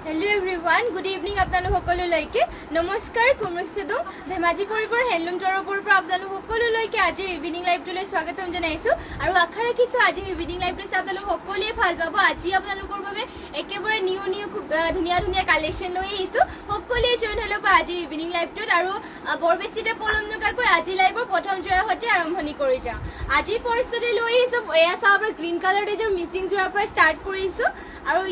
Hello everyone, good evening আপোনালোক সকলোলৈকে নমস্কাৰ কুমৰুক সেদু ধেমাজি পৰিবৰ হেণ্ডলুম তৰফৰ পৰা আপোনালোক সকলোলৈকে আজিৰ ইভিনিং লাইভটোলৈ স্বাগতম জনাইছো আৰু আশা ৰাখিছো আজিৰ ইভিনিং লাইভটো চাই আপোনালোক সকলোৱে ভাল পাব। আজি আপোনালোকৰ বাবে একেবাৰে নিউ খুব ধুনীয়া ধুনীয়া কালেকশ্যন লৈ আহিছো। সকলোৱে জইন হৈ ল'ব আজিৰ ইভিনিং লাইভটোত আৰু বৰ বেছিতে পলম নকৰাকৈ আজি লাইভৰ প্ৰথম জোৰাৰ সৈতে আৰম্ভণি কৰি যাওঁ। আজি ফাৰ্ষ্টতে লৈ আহিছো এয়া চাওক গ্ৰীণ কালাৰ এযোৰ মিচিং জোৰাৰ পৰা ষ্টাৰ্ট কৰিছো আৰু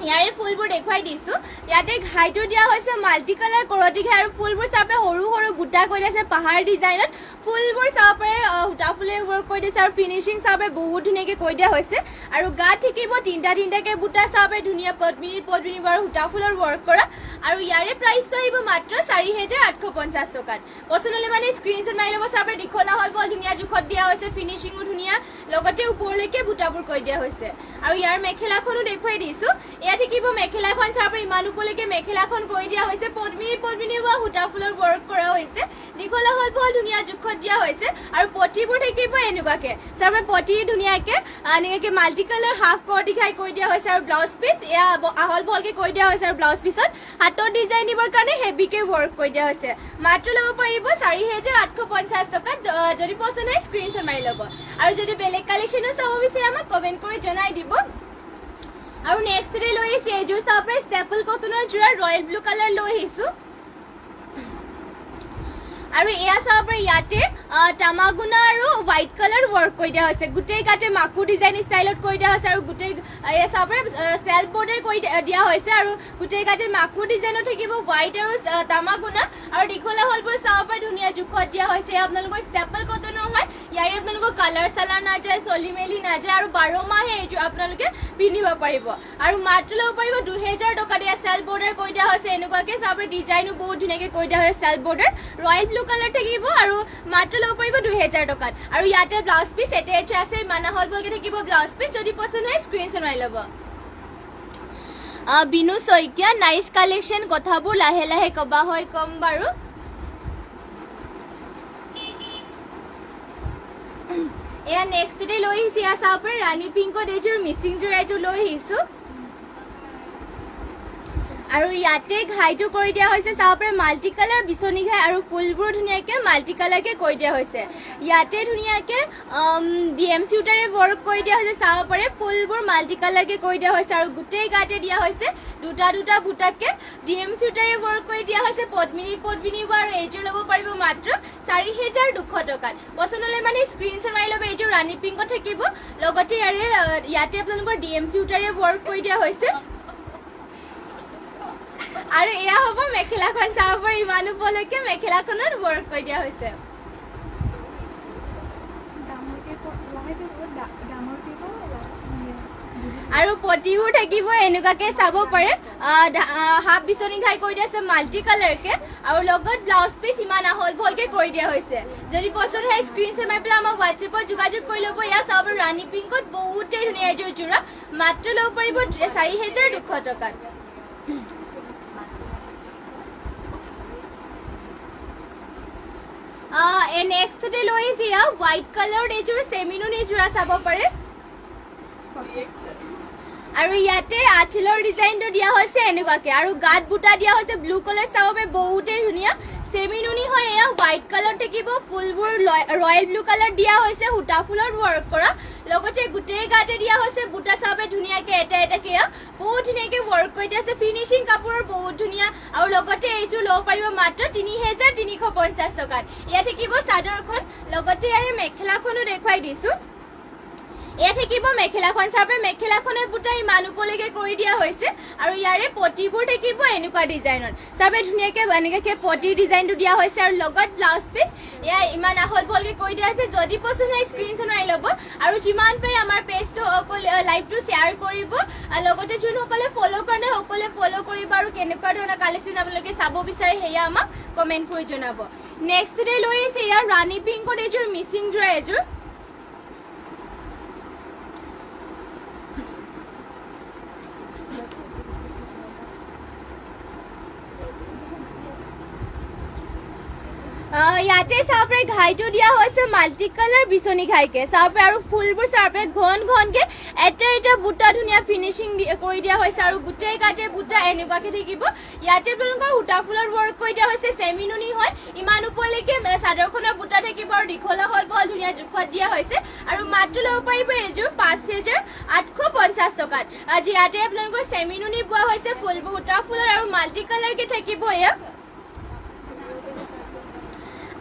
ইয়াৰে ফুলবোৰ দেখুৱাই দিছো। ইয়াতে ঘাইটো দিয়া হৈছে মাল্টি কালাৰ কৰতি ঘাই আৰু ফুলবোৰ চাপে সৰু সৰু বুটা কৰি দিছে পাহাৰ ডিজাইনত। ফুলবোৰ চাপে সূতা ফুলে ৱৰ্ক কৰি দিছে আৰু ফিনিচিং চাপে বহুত ধুনীয়াকৈ কৰি দিয়া হৈছে আৰু গাত থাকিব তিনিটাকে বুটা চাপে ধুনীয়া পদ্মিনী বাৰু সূতা ফুলৰ ৱৰ্ক কৰা আৰু ইয়াৰে প্ৰাইচটো আহিব মাত্ৰ 4,850 টকাত। পচন্দ হ'লে মানে স্ক্ৰীনশ্বট মাৰি ল'ব। চাপে দীঘলা হ'ল বৰ ধুনীয়া জোখত দিয়া হৈছে, ফিনিচিঙো ধুনীয়া, লগতে ওপৰলৈকে বুটাবোৰ কৰি দিয়া হৈছে আৰু ইয়াৰ মেখেলাখনো দেখুৱাই দিছো। এয়া থাকিব মেখেলাখন চাপে ইমান ওপৰলৈকে মেখেলাখন কৰি দিয়া হৈছে, পদ্মিনী বা সূতা ফুলৰ ৱৰ্ক কৰা হৈছে, দীঘলা হ'ল বৰ ধুনীয়া জোখত দিয়া হৈছে আৰু পটিবোৰ থাকিব এনেকুৱাকে চাপে পটি ধুনীয়াকে এনেকৈ মাল্টি কালাৰ হাফ কৰতি ঘাই কৰি দিয়া হৈছে আৰু ব্লাউজ পিচ এয়া আহল বহলকে কৰি দিয়া হৈছে আৰু ব্লাউজ পিছত হাতৰ ডিজাইন দিবৰ কাৰণে হেভিকে ৱৰ্ক কৰি দিয়া হৈছে। মাত্ৰ ল'ব পাৰিব 4,850 টকাত। যদি পচন্দ হয় স্ক্ৰীনশ্বট মাৰি ল'ব আৰু যদি বেলেগ কালেকশ্যনো চাব বিচাৰে আমাক কমেণ্ট কৰি জনাই দিব। আৰু নেক্সট ডে লৈ আহিছে এইযোৰ চাপে ষ্টেপল কটনৰ যোৰা ৰয়েল ব্লু কালাৰ লৈ আহিছো আৰু এয়া চাপে ইয়াতে টামাগুনা আৰু হোৱাইট কালাৰ ৱৰ্ক কৰি দিয়া হৈছে, গোটেই গাতে মাকু ডিজাইন ষ্টাইলত কৰি দিয়া হৈছে আৰু গোটেই এয়া চাপে চেল্ফ বৰ্ডাৰ কৰি দিয়া হৈছে আৰু গোটেই গাতে মাকু ডিজাইনত থাকিব হোৱাইট আৰু টামাগুনা আৰু দীঘলা হ'লবোৰ চাপে ধুনীয়া জোখত দিয়া হৈছে। আপোনালোকৰ ষ্টেপল কটনৰ হয়, ইয়াৰে আপোনালোকৰ কালাৰ চালাৰ নাযায়, চলি মেলি নাযায় আৰু 12 মাহে এইযোৰ আপোনালোকে পিন্ধিব পাৰিব আৰু মাত্ৰ ল'ব পাৰিব 2,000 টকাত। এয়া চেল্ফ বৰ্ডাৰ কৰি দিয়া হৈছে এনেকুৱাকে চাপে ডিজাইনো বহুত ধুনীয়াকৈ কৰি দিয়া হৈছে, self border royal blue colour থাকিব আৰু মাত্ৰ ল'ব পাৰিব 2,000 টকাত আৰু ইয়াতে ব্লাউজ পিচ এটাচ আছে, মানা হল বলকে থাকিব ব্লাউজ পিচ। যদি পচন্দ হয় স্ক্ৰীনশ্বট মাৰি ল'ব। বিনু শইকীয়া নাইচ কালেকশ্যন, কথাবোৰ লাহে লাহে কবা হয় কম বাৰু। এয়া নেক্সট ডে লৈ আহিছো এয়া চাপে ৰাণী পিংকত এইযোৰ মিচিং জোৰা এযোৰ লৈ আহিছো আৰু ইয়াতে ঘাইটো কৰি দিয়া হৈছে চাপে মাল্টি কালাৰ বিচনী ঘাই আৰু ফুলবোৰ ধুনীয়াকৈ মাল্টি কালাৰকে কৰি দিয়া হৈছে। ইয়াতে ধুনীয়াকৈ DMC সূতাৰে ৱৰ্ক কৰি দিয়া হৈছে, চাব পাৰে ফুলবোৰ মাল্টি কালাৰকে কৰি দিয়া হৈছে আৰু গোটেই গাতে দিয়া হৈছে দুটা বুটাকে DMC সূতাৰে ৱৰ্ক কৰি দিয়া হৈছে, পদ্মিনী আৰু এইযোৰ ল'ব পাৰিব মাত্ৰ 4,200 টকাত। পচন্দ হ'লে মানে স্ক্ৰীনশ্বট মাৰি ল'ব। এইযোৰ ৰাণী পিংকত থাকিব, লগতে ইয়াতে আপোনালোকৰ DMC সূতাৰে ৱৰ্ক কৰি দিয়া হৈছে আৰু এয়া হ'ব মেখেলাখন চাব পাৰে ইমান ওপৰলৈকে মেখেলাখনত ৱৰ্ক কৰি দিয়া হৈছে আৰু পটিবোৰ থাকিব এনেকুৱাকে চাব পাৰে হাফ বিচনী ঘাই কৰি দিয়া আছে মাল্টি কালাৰকে আৰু লগত ব্লাউজ পিচ ইমান আহল বহলকে কৰি দিয়া হৈছে। যদি পচন্দ হয় স্ক্ৰীনশ্বট মাৰি পেলাই আমাক হোৱাটছএপত যোগাযোগ কৰি ল'ব। এয়া চাব ৰাণী পিংকত বহুতেই ধুনীয়া এযোৰ যোৰা, মাত্ৰ ল'ব পাৰিব 4,200 টকাত। নেক্সট ডে লৈ আহিছে এয়া হোৱাইট কালাৰ এইযোৰ চেমিনুনি যোৰা চাব পাৰে আৰু ইয়াতে আঁচলৰ ডিজাইনটো দিয়া হৈছে এনেকুৱাকে আৰু গাত বুটা দিয়া হৈছে ব্লু কালাৰ চাব পাৰে বহুতেই ধুনীয়া চেমিনুনি হয়। এয়া হোৱাইট কালাৰ থাকিব, ফুলবোৰ ৰয়েল ব্লু কালাৰ দিয়া হৈছে, সূতা ফুলৰ ৱৰ্ক কৰা, লগতে গোটেই গাতে দিয়া হৈছে বুটা চাপে ধুনীয়াকে এটাকে বহুত ধুনীয়াকে ৱৰ্ক কৰি দিয়া আছে, ফিনিচিং কাপোৰৰ বহুত ধুনীয়া আৰু লগতে এইযোৰ ল'ব পাৰিব মাত্ৰ 3,350 টকাত। এয়া থাকিব চাদৰখন, লগতে ইয়াৰে মেখেলাখনো দেখুৱাই দিছো। এয়া থাকিব মেখেলাখন চাপে মেখেলাখনত বুটা ইমান ওপৰলৈকে কৰি দিয়া হৈছে আৰু ইয়াৰে পটিবোৰ থাকিব এনেকুৱা ডিজাইনত চাপে ধুনীয়াকে এনেকৈ পটিৰ ডিজাইনটো দিয়া হৈছে আৰু লগত ব্লাউজ পিচ এয়া ইমান আহল বহলকে কৰি দিয়া হৈছে। যদি পচন্দ হয় স্ক্ৰীনশ্বট মাৰি ল'ব আৰু যিমান পাৰে আমাৰ পেজটো লাইভটো শ্বেয়াৰ কৰিব, লগতে যোনসকলে ফ'ল' কাৰণে সকলোৱে ফ'ল' কৰিব আৰু কেনেকুৱা ধৰণৰ কালেকশ্যন আপোনালোকে চাব বিচাৰে সেয়া আমাক কমেণ্ট কৰি জনাব। নেক্সট ডে লৈ আহিছে ইয়াৰ ৰাণী পিংকত এইযোৰ মিচিং যোৰা এযোৰ ইয়াতে চাব পাৰে ঘাইটো দিয়া হৈছে মাল্টি কালাৰ বিচনী ঘাইকে চাব পাৰে আৰু ফুলবোৰ চাব পাৰে ঘন ঘনকে এটা বুটা ধুনীয়া ফিনিচিং কৰি দিয়া হৈছে আৰু গোটেই গাতে বুটা এনেকুৱাকে থাকিব ইয়াতে আপোনালোকৰ সূতা ফুলৰ ৱৰ্ক কৰি দিয়া হৈছে চেমি নুনি হয় ইমান ওপৰলৈকে চাদৰখনৰ বুটা থাকিব আৰু দীঘলা হ'ল বৰ ধুনীয়া জোখত দিয়া হৈছে আৰু মাত্ৰ ল'ব পাৰিব এযোৰ 5,850 টকাত আজি ইয়াতে আপোনালোকৰ চেমি নুনি পোৱা হৈছে ফুলবোৰ সূতা ফুলৰ আৰু মাল্টি কালাৰকে থাকিব এয়া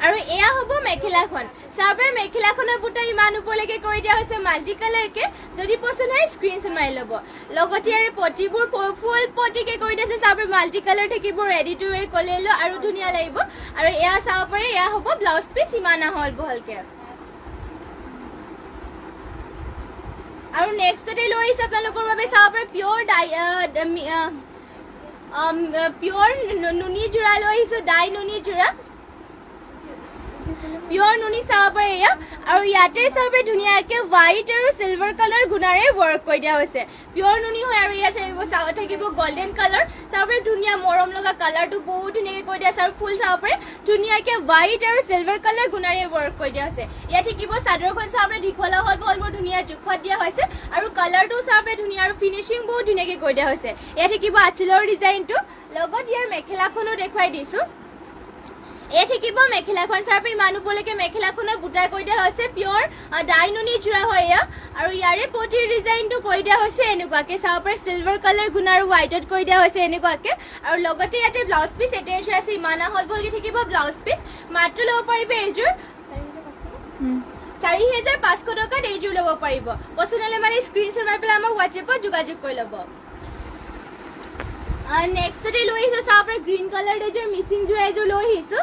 আৰু এয়া হ'ব মেখেলাখন চাবৰে মেখেলাখনৰ বুটা ইমান ওপৰলৈকে কৰি দিয়া হৈছে মাল্টি কালাৰকে যদি পছন্দ হয় স্ক্ৰীনশ্বট মাৰি ল'ব লগতে ইয়াৰে পটিবোৰ ফুল পটিকে কৰি দিছে চাবৰে মাল্টি কালাৰ থাকিব ৰেডি টু ৱেৰ কলেলো আৰু ধুনীয়া লাগিব আৰু এয়া চাব পাৰে এয়া হ'ব ব্লাউজ পিচ ইমান আহল বহলকে আৰু নেক্সটতে লৈ আহিছে আপোনালোকৰ বাবে চাব পাৰে পিয়ৰ নুনি যোৰা লৈ আহিছো ডাই নুনি যোৰা পিয়ৰ নুনি চাব পাৰে এয়া আৰু ইয়াতে চাব পাৰে ধুনীয়াকে হোৱাইট আৰু চিলভাৰ কালাৰ গুণাৰে ৱৰ্ক কৰি দিয়া হৈছে পিয়ৰ নুনি হয় আৰু ইয়াত থাকিব গল্ডেন কালাৰ চাব পাৰে ধুনীয়া মৰম লগা কালাৰটো বহুত ধুনীয়াকে কৰি দিয়া আছে আৰু ফুল চাব পাৰে ধুনীয়াকে হোৱাইট আৰু চিলভাৰ কালাৰ গুণাৰে ৱৰ্ক কৰি দিয়া হৈছে ইয়াত থাকিব চাদৰখন চাব পাৰে দীঘলা হ'ল বলবোৰ ধুনীয়া জোখত দিয়া হৈছে আৰু কালাৰটো চাব পাৰে ধুনীয়া আৰু ফিনিচিং বহুত ধুনীয়াকে কৰি দিয়া হৈছে ইয়াত থাকিব আঁচলৰ ডিজাইনটো লগত ইয়াৰ মেখেলাখনো দেখুৱাই দিছো এয়া থাকিব মেখেলাখন চাব ইমান ওপৰলৈকে মেখেলাখনৰ বুটা কৰি দিয়া হৈছে পিয়ৰ ডাই নুনি যোৰা হয় এয়া আৰু ইয়াৰে পটিৰ ডিজাইনটো কৰি দিয়া হৈছে এনেকুৱাকে চাব পাৰে চিলভাৰ কালাৰ গুণ আৰু হোৱাইটত কৰি দিয়া হৈছে এনেকুৱাকে আৰু লগতে ইয়াতে ব্লাউজ পিচ এটাচ আছে ইমান আহল বহলকে থাকিব ব্লাউজ পিচ মাত্ৰ ল'ব পাৰিব এইযোৰ 4,500 টকাত এইযোৰ ল'ব পাৰিব পছন্দ হ'লে মানে স্ক্ৰীনশ্বট মাৰি পেলাই আমাক হোৱাটছএপত যোগাযোগ কৰি ল'ব নেক্সটতে লৈ আহিছো চাব পাৰে গ্ৰীণ কালাৰ এযোৰ মিচিং যোৰা এযোৰ লৈ আহিছো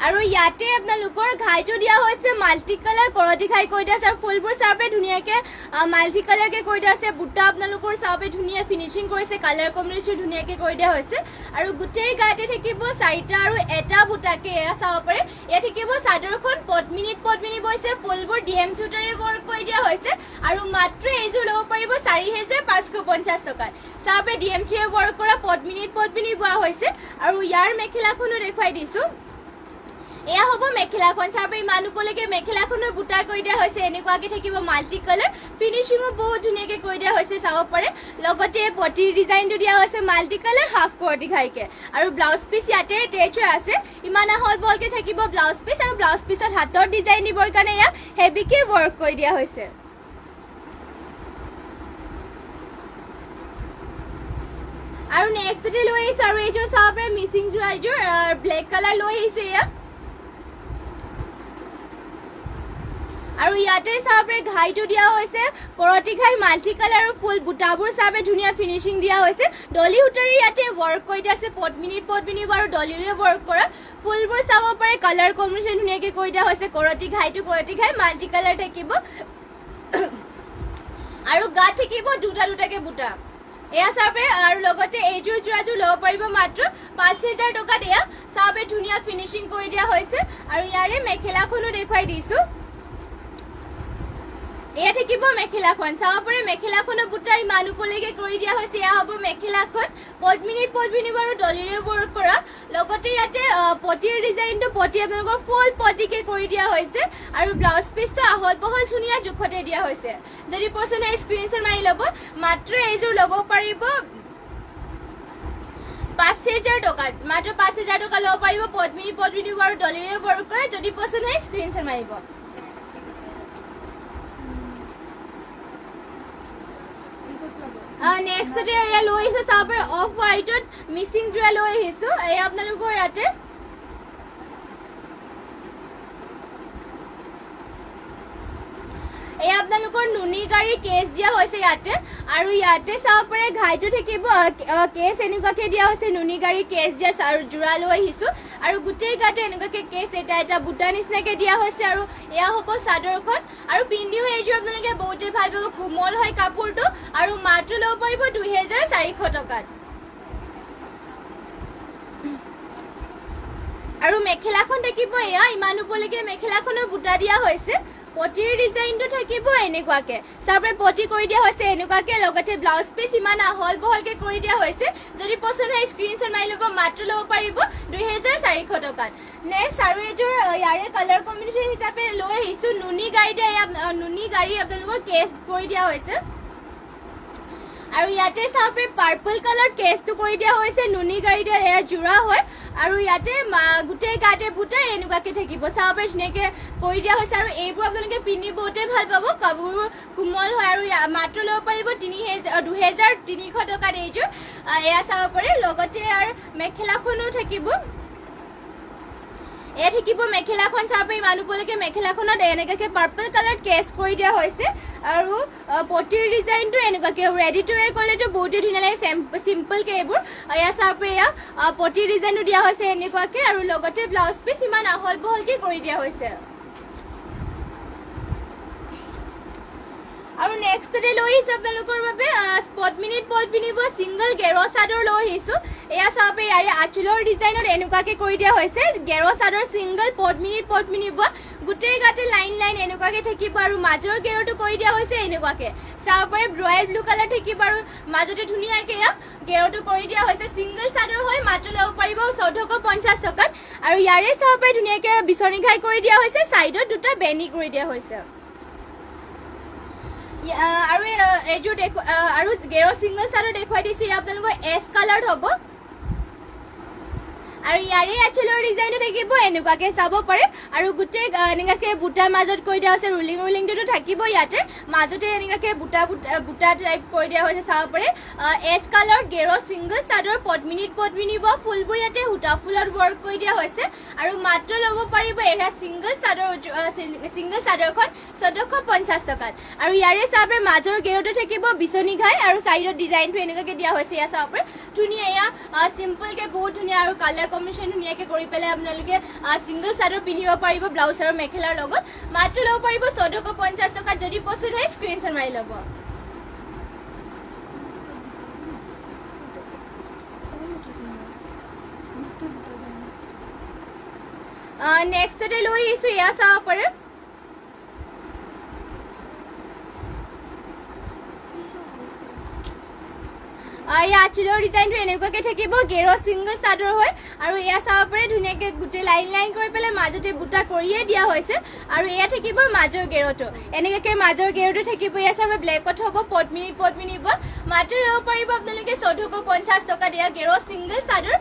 আৰু ইয়াতে আপোনালোকৰ ঘাইটো দিয়া হৈছে মাল্টি কালাৰ কৰতি ঘাই কৰি দিয়া আছে আৰু ফুলবোৰ চাব পাৰে ধুনীয়াকে মাল্টি কালাৰকে কৰি দিয়া আছে বুটা আপোনালোকৰ চাব পাৰে ধুনীয়া ফিনিচিং কৰিছে কালাৰ কম্বিনেশ্যন ধুনীয়াকে কৰি দিয়া হৈছে আৰু গোটেই গাতে থাকিব 4টা আৰু এটা বুটাকে এয়া চাব পাৰে এয়া থাকিব চাদৰখন পদ্মিনীত বৈছে ফুলবোৰ ডিএম চুটাৰে ৱৰ্ক কৰি দিয়া হৈছে আৰু মাত্ৰ এইযোৰ ল'ব পাৰিব 4,550 টকাত চাব পাৰে ডিএম চিৰে ৱৰ্ক কৰা পদ্মিনী বোৱা হৈছে আৰু ইয়াৰ মেখেলাখনো দেখুৱাই দিছো এয়া হ'ব মেখেলাখন চাব ইমান ওপৰলৈকে মেখেলাখনৰ বুটা কৰি দিয়া হৈছে এনেকুৱাকে থাকিব মাল্টি কালাৰ ফিনিচিঙো বহুত ধুনীয়াকে কৰি দিয়া হৈছে চাব পাৰে লগতে পটিৰ ডিজাইনটো দিয়া হৈছে মাল্টি কালাৰ হাফ কৰতি ঘাইকে আৰু ব্লাউজ পিচ ইয়াতে এটেচ হৈ আছে ইমান আহল বহলকে থাকিব ব্লাউজ পিচ আৰু ব্লাউজ পিচত হাতৰ ডিজাইন দিবৰ কাৰণে এয়া হেভিকে ৱৰ্ক কৰি দিয়া হৈছে আৰু নেক্সটতে লৈ আহিছো আৰু এইযোৰ চাব পাৰে মিচিং যোৰা এইযোৰ ব্লেক কালাৰ লৈ আহিছো এয়া আৰু ইয়াতে চাব পাৰে ঘাইটো দিয়া হৈছে কৰতি ঘাই মাল্টি কালাৰ আৰু ফুল বুটাবোৰ চাব ধুনীয়া ফিনিচিং দিয়া হৈছে ডলি সূতাৰে ইয়াতে ৱৰ্ক কৰি দিয়া আছে পদ্মিনী আৰু ডলিৰে ৱৰ্ক কৰা ফুলবোৰ চাব পাৰে কালাৰ কম্বিনেশ্যন ধুনীয়াকে কৰি দিয়া হৈছে কৰতি ঘাই মাল্টি কালাৰ থাকিব আৰু গাত থাকিব দুটাকে বুটা এয়া চাব আৰু লগতে এইযোৰ যোৰাযোৰ ল'ব পাৰিব মাত্ৰ 5,000 টকাত এয়া চাব ধুনীয়া ফিনিচিং কৰি দিয়া হৈছে আৰু ইয়াৰে মেখেলাখনো দেখুৱাই দিছো এয়া থাকিব মেখেলাখন চাব পাৰে মেখেলাখনৰ বুটা ইমান ওপৰলৈকে কৰি দিয়া হৈছে এয়া হ'ব মেখেলাখন পদ্মিনী আৰু ডলিৰে ৱৰ্ক কৰা লগতে ইয়াতে পটিৰ ডিজাইনটো পটি আপোনালোকৰ ফুল পটিকে কৰি দিয়া হৈছে আৰু ব্লাউজ পিচটো আহল বহল ধুনীয়া জোখতে দিয়া হৈছে যদি পছন্দ হয় স্ক্ৰীনশ্বট মাৰি ল'ব মাত্ৰ এইযোৰ ল'ব পাৰিব 5,000 টকাত মাত্ৰ 5,000 টকা ল'ব পাৰিব পদ্মিনী আৰু ডলিৰে ৱৰ্ক কৰা যদি পছন্দ হয় স্ক্ৰীনশ্বট মাৰিব নেক্সটতে এয়া লৈ আহিছো চাব পাৰে অফ হোৱাইটত মিচিং যোৰা লৈ আহিছো এয়া আপোনালোকৰ ইয়াতে এয়া আপোনালোকৰ নুনি গাড়ী কেছ দিয়া হৈছে ইয়াতে আৰু ইয়াতে চাব পাৰে ঘাইটো থাকিব কেছ এনেকুৱাকে দিয়া হৈছে নুনি গাড়ী কেছ দিয়া আৰু যোৰা লৈ আহিছো আৰু গোটেই গাতে এনেকুৱাকে কেছ এটা বুটা নিচিনাকে দিয়া হৈছে আৰু এয়া হ'ব চাদৰখন আৰু পিন্ধিও এইযোৰ আপোনালোকে বহুতে ভাল পাব কোমল হয় কাপোৰটো আৰু মাত্ৰ ল'ব পাৰিব 2,400 টকাত আৰু মেখেলাখন থাকিব এয়া ইমান ওপৰলৈকে মেখেলাখনৰ বুটা দিয়া হৈছে পটিৰ ডিজাইনটো থাকিব এনেকুৱাকে চাৰপৰে পটি কৰি দিয়া হৈছে এনেকুৱাকে লগতে ব্লাউজ পিস ইমান আহল বহলকে কৰি দিয়া হৈছে যদি পছন্দ হয় স্ক্ৰিনশ্বট মাৰি ল'ব মাত্ৰ ল'ব পাৰিব 2400 টকাত নেক্সট আৰু এযোৰ ইয়াৰে কালাৰ কম্বিনেশ্যন হিচাপে লৈ আহিছো নুনি গাড়ী আপোনালোকৰ কেছ কৰি দিয়া হৈছে আৰু ইয়াতে চাপৰে পাৰ্পল কালাৰ কেছটো কৰি দিয়া হৈছে নুনি গাড়ীতে এয়া জোৰা হয় আৰু ইয়াতে গুটেই গাতে বুটা এনেকুৱাকে থাকিব চাপৰে ধুনীয়াকে কৰি দিয়া হৈছে আৰু এইবোৰ আপোনালোকে পিন্ধি বহুতে ভাল পাব কাপোৰ কোমল হয় আৰু মাত্ৰ ল'ব পাৰিব 2300 টকাত এইযোৰ এয়া চাব পাৰে লগতে আৰু মেখেলাখনো থাকিব এয়া থাকিব মেখেলাখন চাপৰে মানুহলৈকে মেখেলাখনত এনেকুৱাকে পাৰ্পল কালাৰ কেছ কৰি দিয়া হৈছে আৰু পটিৰ ডিজাইনটো এনেকুৱাকে ৰেডি টু ৱেৰ কৰিলেতো বহুতে ধুনীয়া লাগে চিম্পলকে এইবোৰ এয়া চাপৰে এয়া পটিৰ ডিজাইনটো দিয়া হৈছে এনেকুৱাকে আৰু লগতে ব্লাউজ পিস ইমান আহল বহলকে কৰি দিয়া হৈছে আৰু নেক্সটতে লৈ আহিছো আপোনালোকৰ বাবে স্পট মিনিট পল পিনিব সিঙ্গল গেৰো চাদৰ লৈ আহিছো এয়া চাপৰে ইয়াৰে আঁচলৰ ডিজাইনত এনেকুৱাকে কৰি দিয়া হৈছে গেৰো চাদৰ সিঙ্গল পট মিনিব গুটেই গাতে লাইন এনেকুৱাকে থাকিব আৰু মাজৰ গেৰোটো কৰি দিয়া হৈছে এনেকুৱাকে চাপৰে ৰয়েল ব্লু কালাৰ থাকিব আৰু মাজতে ধুনীয়াকে গেৰোটো কৰি দিয়া হৈছে সিঙ্গল চাদৰ হয় মাত্ৰ ল'ব পাৰিব 1450 টকাত আৰু ইয়াৰে চাপৰে ধুনীয়াকে বিচনী ঘাই কৰি দিয়া হৈছে সাইডত দুটা বেনি কৰি দিয়া হৈছে আৰু এইযোৰ আৰু গেৰো সিঙ্গল চাদৰ দেখুৱাই দিছে আপোনালোকৰ এছ কালাৰ হ'ব আৰু ইয়াৰে আঁচলৰ ডিজাইনটো থাকিব এনেকুৱাকে চাব পাৰে আৰু গুটেই এনেকুৱাকে বুটাৰ মাজত কৰি দিয়া হৈছে ৰুলিংটো থাকিব ইয়াতে মাজতে এনেকুৱাকে বুটা টাইপ কৰি দিয়া হৈছে চাব পাৰে এছ কালাৰ গেৰো সিঙ্গল চাদৰ পট মিনিব ফুলবোৰ ইয়াতে সূতা ফুলত ৱৰ্ক কৰি দিয়া হৈছে আৰু মাত্ৰ ল'ব পাৰিব এয়া সিঙ্গল চাদৰখন 1450 টকাত আৰু ইয়াৰে চাব মাজৰ গেৰোটো থাকিব বিচনী ঘাই আৰু সাইডত ডিজাইনটো এনেকুৱাকে দিয়া হৈছে এয়া চাব পাৰে ধুনীয়া এয়া চিম্পলকে বহুত ধুনীয়া আৰু কালাৰ কম্বিনেশ্যন ধুনীয়াকে কৰি পেলাই আপোনালোকে সিঙ্গল চাদৰ পিন্ধিব পাৰিব ব্লাউজ আৰু মেখেলাৰ লগত মাত্ৰ ল'ব পাৰিব 1450 টকাত যদি পছন্দ হয় স্ক্ৰিনশ্বট মাৰি ল'ব নেক্সটতে লৈ আহিছো এয়া চাব পাৰে এয়া আঁচলৰ ডিজাইনটো এনেকুৱাকে থাকিব গেৰো সিঙ্গল চাদৰ হয় আৰু এয়া চাব পাৰে ধুনীয়াকে গোটেই লাইন কৰি পেলাই মাজতে বুটা কৰিয়ে দিয়া হৈছে আৰু এয়া থাকিব মাজৰ গেৰোটো এনেকুৱাকে মাজৰ গেৰোটো থাকিব এয়া চাব ব্লেকত হ'ব পট মিনিব মাত্ৰ ল'ব পাৰিব আপোনালোকে 1450 টকাত এয়া গেৰো সিঙ্গল চাদৰ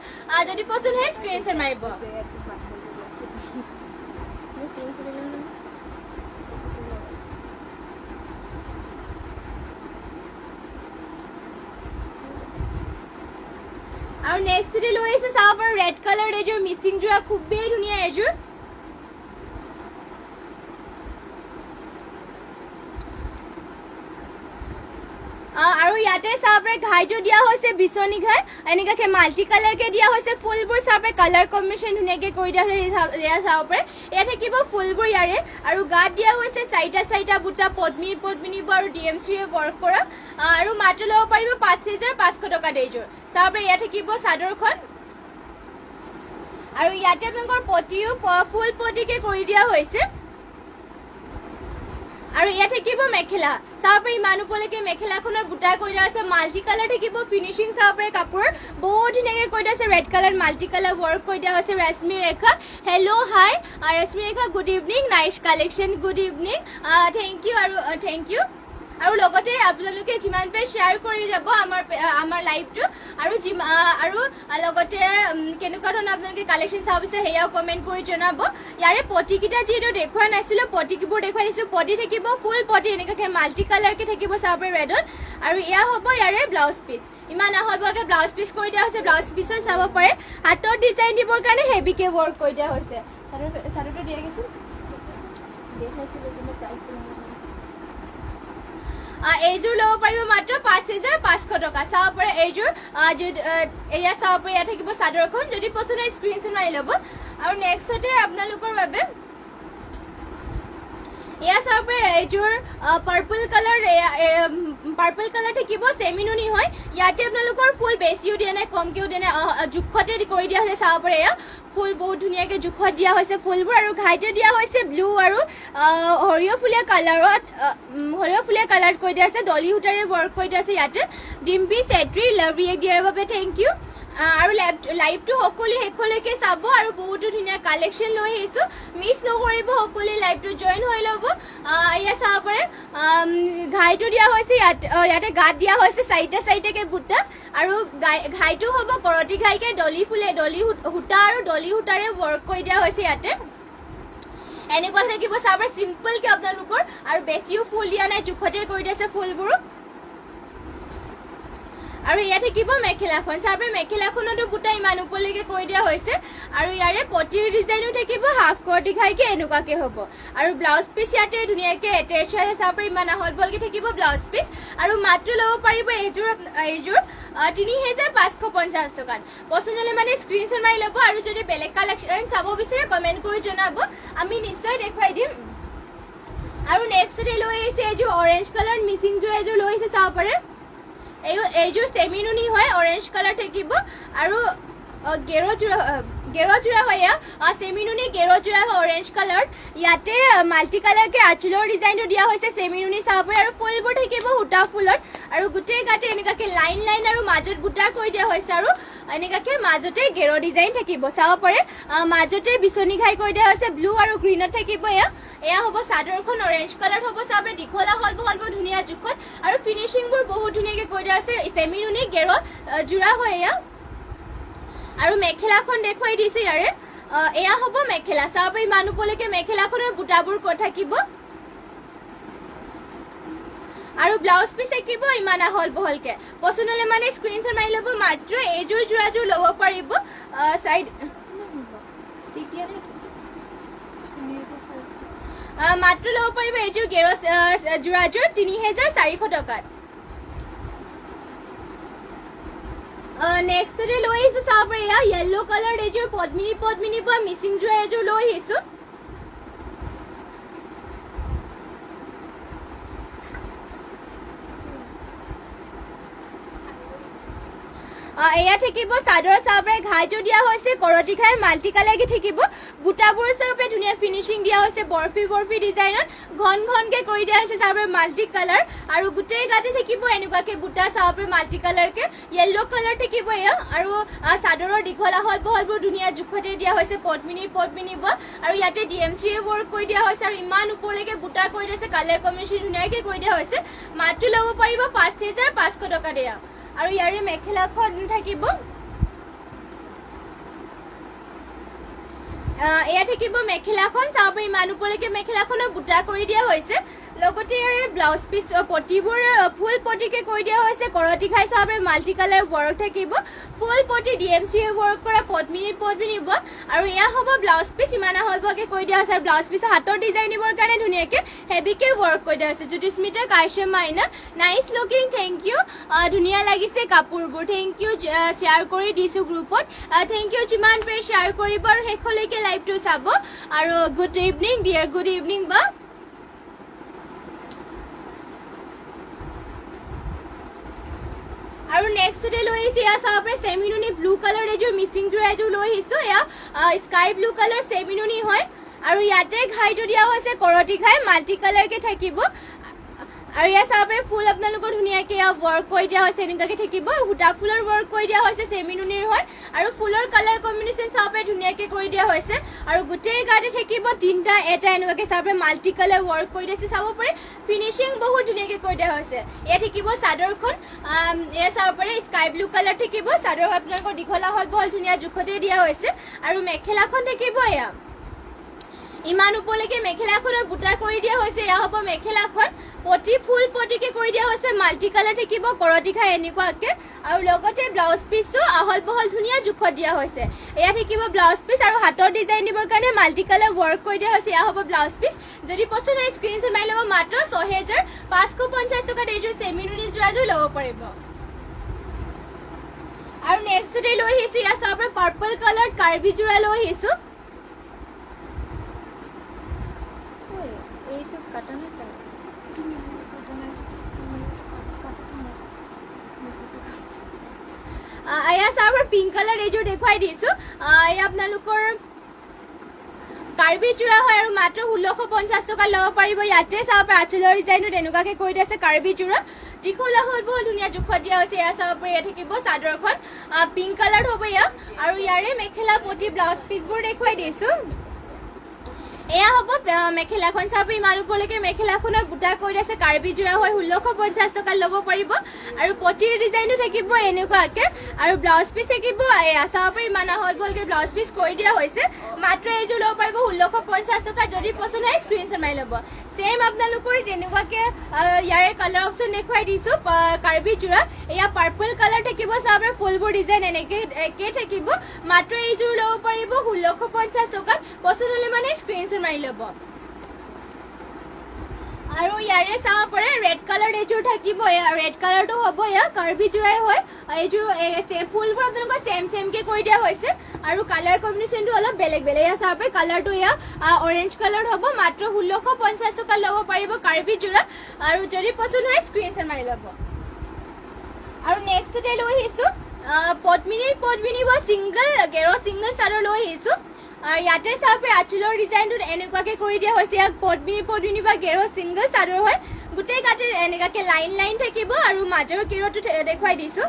যদি পছন্দ হয় স্ক্ৰিনশ্বট মাৰিব আৰু নেক্সটতে লৈ আহিছো চাব পাৰে ৰেড কালাৰ এযোৰ মিচিং যোৰা খুবেই ধুনীয়া এযোৰ আৰু ইয়াতে চাব পাৰে ঘাইটো দিয়া হৈছে বিচনী ঘাই এনেকুৱাকে মাল্টি কালাৰকে দিয়া হৈছে ফুলবোৰ চাব পাৰে কালাৰ কম্বিনেশ্যন ধুনীয়াকে কৰি দিয়া হৈছে এয়া চাব পাৰে এয়া থাকিব ফুলবোৰ ইয়াৰে আৰু গাত দিয়া হৈছে চাৰিটা বুটা পদ্মিনিব আৰু DMC ৱৰ্ক কৰা আৰু মাত্ৰ ল'ব পাৰিব 5500 টকাত এইযোৰ চাব পাৰে এয়া থাকিব চাদৰখন আৰু ইয়াতে আপোনালোকৰ পটিও ফুল পটিকে কৰি দিয়া হৈছে আৰু এয়া থাকিব মেখেলা চাব পাৰে ইমান উপলৈকে মেখেলাখনৰ বুটা কৰি দিয়া হৈছে মাল্টি কালাৰ থাকিব ফিনিচিং চাব পাৰে কাপোৰৰ বহুত ধুনীয়াকে কৰি দিয়া আছে red colour multi colour work কৰি দিয়া হৈছে Rashmi Rekha hello' hi Rashmi Rekha good evening nice collection good evening thank you আৰু লগতে আপোনালোকে যিমান পাৰে শ্বেয়াৰ কৰি যাব আমাৰ লাইভটো আৰু লগতে কেনেকুৱা ধৰণৰ আপোনালোকে কালেকশ্যন চাব বিচাৰে সেয়াও কমেণ্ট কৰি জনাব ইয়াৰে পটিকেইটা যিহেতু দেখুওৱা নাছিলোঁ পটিবোৰ দেখুৱাই দিছোঁ পটি থাকিব ফুল পটি এনেকুৱাকে মাল্টি কালাৰকে থাকিব চাব পাৰে ৰেডত আৰু এয়া হ'ব ইয়াৰে ব্লাউজ পিচ ইমান আহলভাৱে ব্লাউজ পিচ কৰি দিয়া হৈছে ব্লাউজ পিচত চাব পাৰে হাতৰ ডিজাইন দিবৰ কাৰণে হেভিকে ৱৰ্ক কৰি দিয়া হৈছে চাদৰটো দিয়া গৈছিল দেখাইছিলোঁ কিন্তু প্ৰাইচ এইযোৰ ল'ব পাৰিব মাত্ৰ 5500 টকা চাব পাৰে এইযোৰ এয়া চাব পাৰে এয়া থাকিব চাদৰখন যদি পছন্দ হয় স্ক্ৰিনশ্বট মাৰি ল'ব আৰু নেক্সটতে আপোনালোকৰ বাবে এয়া চাব পাৰে এইযোৰ পাৰ্পল কালাৰ থাকিব চেমি নুনি হয় ইয়াতে আপোনালোকৰ ফুল বেছিও দিয়া নাই কমকেও দিয়া নাই জোখতে কৰি দিয়া হৈছে চাব পাৰে এয়া ফুল বহুত ধুনীয়াকৈ জোখত দিয়া হৈছে ফুলবোৰ আৰু ঘাইটো দিয়া হৈছে ব্লু আৰু সৰিয়হফুলীয়া কালাৰত কৰি দিয়া আছে ডলি সূতাৰে ৱৰ্ক কৰি দিয়া আছে ইয়াতে ডিম্পি চেত্ৰী লাভ ৰিয়েক্ট দিয়াৰ বাবে থেংক ইউ আৰু লাইভটো সকলোৱে শেষলৈকে চাব আৰু বহুতো ধুনীয়া কালেকশ্যন লৈ আহিছোঁ মিছ নকৰিব সকলোৱে লাইভটো জইন হৈ ল'ব এয়া চাব পাৰে ঘাইটো দিয়া হৈছে ইয়াতে গাত দিয়া হৈছে চাৰিটাকৈ বুটা আৰু ঘাইটো হ'ব কৰতি ঘাইকে ডলি সূতা আৰু ডলি সূতাৰে ৱৰ্ক কৰি দিয়া হৈছে ইয়াতে এনেকুৱা থাকিব চাব পাৰে চিম্পলকৈ আপোনালোকৰ আৰু বেছিও ফুল দিয়া নাই জোখতে কৰি দিছে ফুলবোৰ আৰু ইয়াত থাকিব মেখেলাখন চাব মেখেলাখনতো বুটা ইমান ওপৰলৈকে কৰি দিয়া হৈছে আৰু ইয়াৰে পটিৰ ডিজাইনো থাকিব হাফ কৰতি ঘাইকে এনেকুৱাকে হ'ব আৰু ব্লাউজ পিচ ইয়াতে ধুনীয়াকৈ এটেচ হৈ চাব ইমান আহল বহলকৈ থাকিব ব্লাউজ পিচ আৰু মাত্ৰ ল'ব পাৰিব এইযোৰ ৩,৫৫০ টকাত পচন্দ হ'লে মানে স্ক্ৰীনশ্বট মাৰি ল'ব আৰু যদি বেলেগ কালেকশ্যন চাব বিচাৰে কমেণ্ট কৰি জনাব আমি নিশ্চয় দেখুৱাই দিম আৰু নেক্সটতে লৈ আহিছে এইযোৰ অৰেঞ্জ কালাৰ মিচিংযোৰ এযোৰ লৈ আহিছে চাব পাৰে এইযোৰ চেমি নুনি হয় অৰেঞ্জ কালাৰ থাকিব আৰু গেৰুৱা হয় চেমি নুনি গেৰুৱা হয় অৰেঞ্জ কালাৰ ইয়াতে মাল্টি কালাৰকে আঁচলৰ ডিজাইনটো দিয়া হৈছে চেমি নুনি চাব পাৰে আৰু ফুলবোৰ থাকিব সূতা ফুলত আৰু গোটেই গাতে এনেকুৱাকে লাইন আৰু মাজত বুটা কৰি দিয়া হৈছে আৰু এনেকুৱাকে মাজতে গেৰ ডিজাইন থাকিব চাব পাৰে মাজতে বিচনী ঘাই কৰি দিয়া হৈছে ব্লু আৰু গ্ৰীণত থাকিব এয়া হ'ব চাদৰখন অৰেঞ্জ কালাৰ হ'ব চাব পাৰে দীঘলা হলবোৰ ধুনীয়া জোখত আৰু ফিনিচিংবোৰ বহুত ধুনীয়াকৈ কৰি দিয়া হৈছে চেমি নুনি গেৰ জোৰা হয় এয়া আৰু মেখেলাখন দেখুৱাই দিছোঁ ইয়াৰে এয়া হ'ব মেখেলা চাব পাৰি ইমান ওপৰলৈকে মেখেলাখনৰ বুটাবোৰ থাকিব আৰু ব্লাউজ পিচ থাকিব ইমান আহল বহলকে পচন্দ হ'লে মানে স্ক্ৰীনশ্বট মাৰি ল'ব মাত্ৰ এইযোৰ যোৰাযোৰ ল'ব পাৰিব চাইড মাত্ৰ ল'ব পাৰিব এইযোৰ যোৰাযোৰ ৩,৪০০ টকাত নেক্সটতে লৈ আহিছোঁ চাব পাৰে এয়া য়েল্ল' কালাৰ এইযোৰ পদ্মিনী বা মিচিং যোৰা এযোৰ লৈ আহিছোঁ এয়া থাকিব চাদৰ চাব পাৰে ঘাইটো দিয়া হৈছে কৰতি ঘাই মাল্টি কালাৰকে থাকিব বুটাবোৰ চাব পাৰে ধুনীয়া ফিনিচিং দিয়া হৈছে বৰফি ডিজাইনত ঘনকৈ কৰি দিয়া হৈছে চাব পাৰে মাল্টি কালাৰ আৰু গোটেই গাতে থাকিব এনেকুৱাকে বুটা চাব পাৰে মাল্টি কালাৰকে য়েল্ল' কালাৰ থাকিব এয়া আৰু চাদৰৰ দীঘলা বহলবোৰ ধুনীয়া জোখতে দিয়া হৈছে পদ্মিনী বা আৰু ইয়াতে DMC-য়ে ৱৰ্ক কৰি দিয়া হৈছে আৰু ইমান ওপৰলৈকে বুটা কৰি দিছে কালাৰ কম্বিনেশ্যন ধুনীয়াকৈ কৰি দিয়া হৈছে মাত্ৰ ল'ব পাৰিব ৫,৫০০ টকা দিয়া আৰু ইয়াৰে মেখেলাখন থাকিব এয়া থাকিব মেখেলাখন চাব পাৰে ইমান ওপৰলৈকে মেখেলাখনৰ বুটা কৰি দিয়া হৈছে লগতে ইয়াৰে ব্লাউজ পিচ পটিবোৰ ফুল পটিকে কৰি দিয়া হৈছে কৰতি ঘাই চাব পাৰে মাল্টি কালাৰ ৱৰ্ক থাকিব ফুল পটি DMC-য়ে ৱৰ্ক কৰা পদ্মিনী আৰু এয়া হ'ব ব্লাউজ পিচ ইমান আহল বহলকে কৰি দিয়া হৈছে আৰু ব্লাউজ পিচ হাতৰ ডিজাইন দিবৰ কাৰণে ধুনীয়াকৈ হেভিকে ৱৰ্ক কৰি দিয়া হৈছে জ্যোতিস্মিতা কাশ্যপ মাইনা নাইচ লুকিং থেংক ইউ ধুনীয়া লাগিছে কাপোৰবোৰ থেংক ইউ শ্বেয়াৰ কৰি দিছোঁ গ্ৰুপত থেংক ইউ যিমান পাৰে শ্বেয়াৰ কৰিব আৰু শেষলৈকে লাইভটো চাব আৰু good evening dear good evening বা আৰু নেক্সটতে লৈ আহিছোঁ এয়া চাব পাৰে চেমি নুনি ব্লু কালাৰ এযোৰ মিচিং যোৰা এযোৰ লৈ আহিছোঁ এয়া স্কাই ব্লু কালাৰ চেমি নুনি হয় আৰু ইয়াতে ঘাইটো দিয়া হৈছে কৰতি ঘাই মাল্টি কালাৰকে থাকিব আৰু ইয়াত চাব পাৰে ফুল আপোনালোকৰ ধুনীয়াকৈ ৱৰ্ক কৰি দিয়া হৈছে এনেকুৱাকৈ থাকিব সূতা ফুলৰ ৱৰ্ক কৰি দিয়া হৈছে চেমি নুনিৰ হয় আৰু ফুলৰ কালাৰ কম্বিনেশ্যন চাব পাৰে ধুনীয়াকৈ কৰি দিয়া হৈছে আৰু গোটেই গাতে থাকিব তিনিটা এটা এনেকুৱাকৈ চাব পাৰে মাল্টি কালাৰ ৱৰ্ক কৰি দিছে চাব পাৰে ফিনিচিং বহুত ধুনীয়াকৈ কৰি দিয়া হৈছে এয়া থাকিব চাদৰখন এয়া চাব পাৰে স্কাই ব্লু কালাৰ থাকিব চাদৰ আপোনালোকৰ দীঘলা বহল ধুনীয়া জোখতে দিয়া হৈছে আৰু মেখেলাখন থাকিব এয়া ইমান ওপৰলৈকে মেখেলাখনৰ বুটা কৰি দিয়া হৈছে এয়া হ'ব মেখেলাখন পটি ফুল পটিকে কৰি দিয়া হৈছে মাল্টি কালাৰ থাকিব কৰতি ঘাই এনেকুৱাকৈ আৰু লগতে ব্লাউজ পিচটো আহল বহল ধুনীয়া জোখত দিয়া হৈছে এয়া থাকিব ব্লাউজ পিচ আৰু হাতৰ ডিজাইন দিবৰ কাৰণে মাল্টি কালাৰ ৱৰ্ক কৰি দিয়া হৈছে এয়া হ'ব ব্লাউজ পিচ যদি পচন্দ হয় স্ক্ৰীনশ্বট মাৰি ল'ব মাত্ৰ ৬,৫৫০ টকাত এইযোৰ চেমি নুনি যোৰাযোৰ ল'ব পাৰিব আৰু নেক্সটতে লৈ আহিছোঁ এয়া চাব পাৰে পাৰ্পল কালাৰ কাৰ্বি যোৰা লৈ আহিছোঁ এইটো কাটা নাই স্যাৰ এয়া চাওক পিংক কালাৰ এইযোৰ দেখুৱাই দিছোঁ এয়া আপোনালোকৰ কাৰ্বি যোৰা হয় আৰু মাত্ৰ 1650 টকা ল'ব পাৰিব ইয়াতে চাওক আঁচলৰ ডিজাইনটো তেনেকুৱাকৈ কৰি দিছে কাৰ্বি যোৰা দীঘলা হ'ল বহুত ধুনীয়া জোখত দিয়া হৈছে এয়া চাব পাৰি থাকিব চাদৰখন পিংক কালাৰ হ'ব এয়া আৰু ইয়াৰে মেখেলা পটি ব্লাউজ পিচবোৰ দেখুৱাই দিছোঁ এয়া হ'ব মেখেলাখন চাব ইমান ওপৰলৈকে মেখেলাখনৰ বুটা কৰি আছে কাৰ্বি যোৰা হয় 1650 টকা ল'ব পাৰিব আৰু পটিৰ ডিজাইনটো থাকিব এনেকুৱাকৈ আৰু ব্লাউজ পিচ থাকিব এয়া চাব পাৰি ইমান আহল বহলকৈ ব্লাউজ পিচ কৰি দিয়া হৈছে মাত্ৰ এইযোৰ ল'ব পাৰিব 1650 টকা যদি পচন্দ হয় স্ক্ৰীনশ্বট মাৰি ল'ব সেম আপোনালোকৰ তেনেকুৱাকৈ ইয়াৰে কালাৰ অপশ্যন দেখুৱাই দিছোঁ কাৰ্বি যোৰা এয়া পাৰ্পল কালাৰ থাকিব চাব ফুলবোৰ ডিজাইন এনেকৈ একে থাকিব মাত্ৰ এইযোৰ ল'ব পাৰিব 1650 টকাত পচন্দ হ'লে মানে স্ক্ৰীনশ্বট মাৰি ল'ব আৰু ইয়াৰে চাব পাৰে ৰেড কালাৰ এইযোৰ থাকিব ৰেড কালাৰটো হ'ব এয়া কাৰ্বি যোৰাই হয় এইযোৰ ফুলবোৰ আপোনালোকৰ চেমকৈ কৰি দিয়া হৈছে আৰু কালাৰ কম্বিনেশ্যনটো অলপ বেলেগ বেলেগ এয়া চাব পাৰে কালাৰটো এয়া অৰেঞ্জ কালাৰ হ'ব মাত্ৰ 1650 টকা ল'ব পাৰিব কাৰ্বি যোৰা আৰু যদি পচন্দ হয় স্ক্ৰীনশ্বট মাৰি ল'ব আৰু নেক্সটতে লৈ আহিছোঁ পদ্মিনী বা ছিংগল ছিংগল চাদৰ লৈ আহিছোঁ আৰু ইয়াতে চাব আঁচলৰ ডিজাইনটো এনেকুৱাকৈ কৰি দিয়া হৈছে ইয়াক পদ্মিনী বা গেৰ ছিংগল চাদৰ হয় গোটেই গাতে এনেকুৱাকৈ লাইন থাকিব আৰু মাজৰ গেৰটো দেখুৱাই দিছোঁ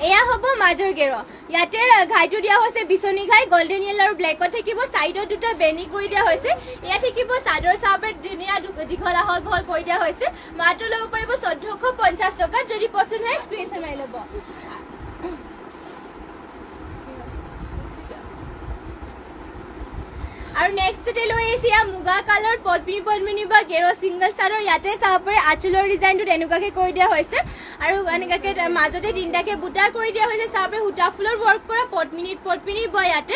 এয়া হ'ব মাজৰ গেৰ ইয়াতে ঘাইটো দিয়া হৈছে বিচনী ঘাই গল্ডেন য়েল আৰু ব্লেকত থাকিব চাইডত দুটা বেনি কৰি দিয়া হৈছে এয়া থাকিব চাদৰ চাব ধুনীয়া দীঘল আহল বহল কৰি দিয়া হৈছে মাত্ৰ ল'ব পাৰিব 1450 টকাত যদি পচন্দ হয় স্ক্ৰীনশ্বট মাৰি ল'ব আৰু নেক্সটতে লৈ আহিছে এয়া মুগা কালাৰ পদ্মিনী বা গেৰ ছিংগল চাদৰ ইয়াতে চাব পাৰে আঁচলৰ ডিজাইনটো এনেকুৱাকৈ কৰি দিয়া হৈছে আৰু এনেকুৱাকৈ মাজতে তিনিটাকৈ বুটা কৰি দিয়া হৈছে চাব পাৰে সূতা ফুলৰ ৱৰ্ক কৰা পদ্মিনী বা ইয়াতে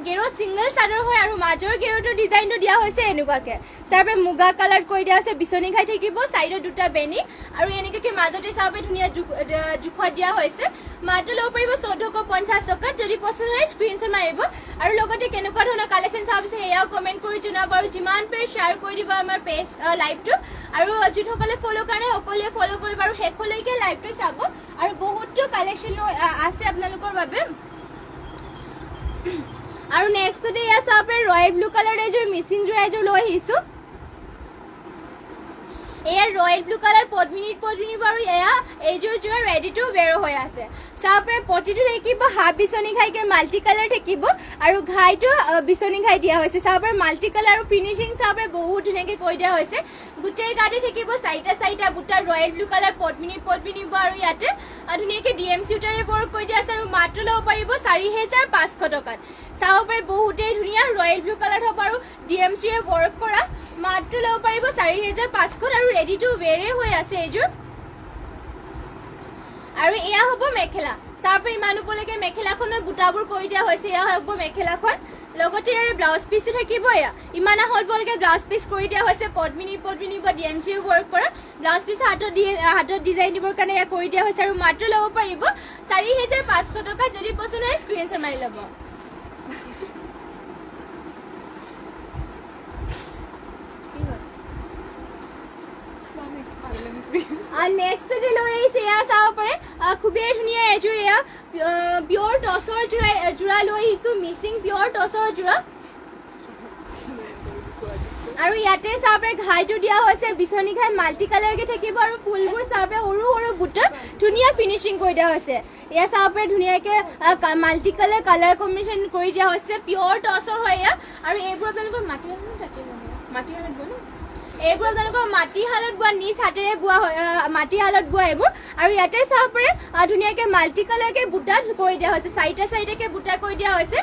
গেৰ ছিংগল চাদৰ হয় আৰু মাজৰ গেৰটো ডিজাইনটো দিয়া হৈছে এনেকুৱাকৈ চাব পাৰে মুগা কালাৰ কৰি দিয়া হৈছে বিচনী ঘাই থাকিব চাইডত দুটা বেনি আৰু এনেকুৱাকৈ মাজতে চাব পাৰে ধুনীয়া জোখত দিয়া হৈছে মাত্ৰ ল'ব পাৰিব 1450 টকাত যদি পচন্দ হয় স্ক্ৰীনশ্বট মাৰিব আৰু লগতে কেনেকুৱা ধৰণৰ কালেকশ্যন চাব সেয়াও কমেণ্ট কৰি জনাব আৰু যিমান পাৰে শ্বেয়াৰ কৰি দিব আমাৰ পেজ লাইভটো আৰু যিসকলে ফ'ল' কাৰণে সকলোৱে ফ'ল' কৰিব আৰু শেষলৈকে লাইভটো চাব আৰু বহুতো কালেকশ্যন আছে আপোনালোকৰ বাবে আৰু নেক্সটতে এয়া চাব পাৰে ৰয়েল ব্লু কালাৰ এযোৰ মিচিং যোৰা এযোৰ লৈ আহিছোঁ এয়া ৰয়েল ব্লু কালাৰ পদ্মিনী বাৰু এয়া এইযোৰ যোৰা ৰেডি টু ৱেৰ হৈ আছে চাব পাৰে পটিটো থাকিব হাফ বিচনী ঘাইকে মাল্টি কালাৰ থাকিব আৰু ঘাইটো বিচনী ঘাই দিয়া হৈছে চাব পাৰে মাল্টি কালাৰ আৰু ফিনিচিং চাব পাৰে বহুত ধুনীয়াকৈ কৰি দিয়া হৈছে গোটেই গাতে থাকিব চাৰিটা বুটা ৰয়েল ব্লু কালাৰ পদ্মিনী আৰু ইয়াতে ধুনীয়াকৈ DMC সূতাৰে ৱৰ্ক কৰি দিয়া আছে আৰু মাত্ৰ ল'ব পাৰিব 4500 টকাত চাব পাৰে বহুতেই ধুনীয়া ৰয়েল ব্লু কালাৰ হ'ব আৰু DMCৰে ৱৰ্ক কৰা মাত্ৰ ল'ব পাৰিব 4500 আৰু ৰেডি টু ৱেৰে হৈ আছে এইযোৰ আৰু এয়া হ'ব মেখেলা চাব পাৰে ইমান ওপৰলৈকে মেখেলাখনৰ বুটাবোৰ কৰি দিয়া হৈছে এয়া হ'ব মেখেলাখন লগতে ইয়াৰে ব্লাউজ পিচটো থাকিব এয়া ইমান আহল বহলকৈ ব্লাউজ পিচ কৰি দিয়া হৈছে পদ্মিনী বা DMCৰে ৱৰ্ক কৰা ব্লাউজ পিচ হাতত ডিজাইন দিবৰ কাৰণে এয়া কৰি দিয়া হৈছে আৰু মাত্ৰ ল'ব পাৰিব 4500 টকা যদি পচন্দ হয় স্ক্ৰীনশ্বট মাৰি ল'ব নেক্সটতে লৈ আহিছে এয়া চাব পাৰে খুবেই ধুনীয়া এযোৰ এয়া পিয়ৰ টচৰ যোৰা লৈ আহিছোঁ মিচিং পিয়ৰ টচৰ যোৰা আৰু ইয়াতে চাব পাৰে ঘাইটো দিয়া হৈছে বিচনী ঘাই মাল্টি কালাৰকৈ থাকিব আৰু ফুলবোৰ চাব পাৰে সৰু বুটা ধুনীয়া ফিনিচিং কৰি দিয়া হৈছে এয়া চাব পাৰে ধুনীয়াকৈ মাল্টি কালাৰ কম্বিনেশ্যন কৰি দিয়া হৈছে পিয়ৰ টচৰ হয় এয়া আৰু এইবোৰ আপোনালোকৰ মাটিশালত বোৱা এইবোৰ আপোনালোকৰ মাটিশালত বোৱা নিজ হাতেৰে বোৱা হয় মাটিশালত বোৱা এইবোৰ আৰু ইয়াতে চাব পাৰে ধুনীয়াকৈ মাল্টি কালাৰকৈ বুটা কৰি দিয়া হৈছে চাৰিটাকৈ বুটা কৰি দিয়া হৈছে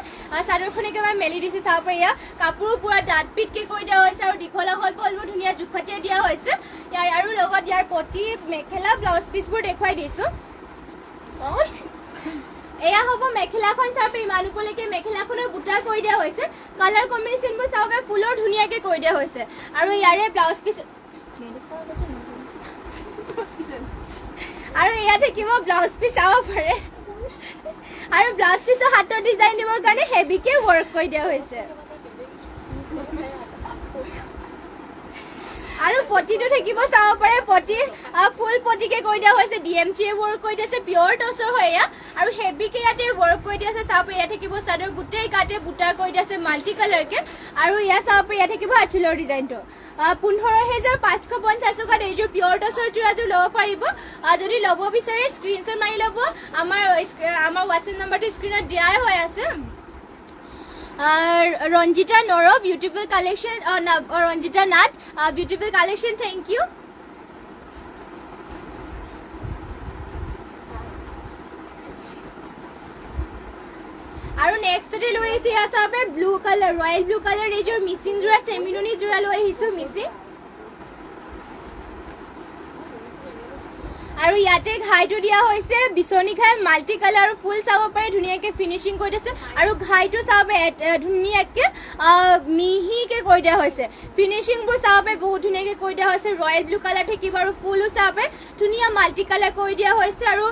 চাদৰখন একেবাৰে মেলি দিছোঁ চাব পাৰে এয়া কাপোৰো পূৰা ডাঠ পিঠকৈ কৰি দিয়া হৈছে আৰু দীঘলা হল বলবোৰ ধুনীয়া জোখতে দিয়া হৈছে ইয়াৰ আৰু লগত ইয়াৰ পটি মেখেলা ব্লাউজ পিচবোৰ দেখুৱাই দিছোঁ এয়া হ'ব মেখেলাখন চাব ইমান ওপৰলৈকে মেখেলাখনৰ বুটা কৰি দিয়া হৈছে কালাৰ কম্বিনেশ্যনবোৰ চাব পাৰে ফুলৰ ধুনীয়াকৈ কৰি দিয়া হৈছে আৰু ইয়াৰে ব্লাউজ পিচ আৰু এয়া থাকিব ব্লাউজ পিচ চাব পাৰে আৰু ব্লাউজ পিচৰ হাতৰ ডিজাইন দিবৰ কাৰণে হেভিকৈ ৱৰ্ক কৰি দিয়া হৈছে আৰু পটিটো থাকিব চাব পাৰে পটি ফুল পটিকে কৰি দিয়া হৈছে ডিএমচিয়ে ৱৰ্ক কৰি দিছে পিয়ৰ টছৰ হয় এয়া আৰু হেভিকে ইয়াতে ৱৰ্ক কৰি দিছে চাব পাৰে ইয়াত থাকিব চাদৰ গোটেই গাতে বুটা কৰি দিছে মাল্টি কালাৰকে আৰু ইয়া চাব পাৰে ইয়াত থাকিব আঁচলৰ ডিজাইনটো 15,550 টকাত এইযোৰ পিয়ৰ টছৰ যোৰাযোৰ ল'ব পাৰিব যদি ল'ব বিচাৰে স্ক্ৰীনশ্বট মাৰি ল'ব আমাৰ হোৱাটছএপ নাম্বাৰটো স্ক্ৰীনত দিয়াই হৈ আছে ৰঞ্জিতা নৰ beautiful collection Ranjita Nath beautiful collection thank you আৰু নেক্সটতে লৈ আহিছো ইয়াত চাব blue colour royal blue colour এইযোৰ মিচিং যোৰা চেমিনুনি যোৰা লৈ আহিছো মিচিং আৰু ইয়াতে ঘাইটো দিয়া হৈছে বিচনী ঘাই মাল্টি কালাৰ ফুল চাব পাৰে ধুনীয়াকে ফিনিচিং কৰি দিছে আৰু ঘাইটো চাব ধুনীয়াকে মিহিকে কৰি দিয়া হৈছে ফিনিচিংবোৰ চাব পাৰে বহুত ধুনীয়াকে কৰি দিয়া হৈছে ৰয়েল ব্লু কালাৰ থাকিব আৰু ফুলো চাব পাৰে ধুনীয়া মাল্টি কালাৰ কৰি দিয়া হৈছে আৰু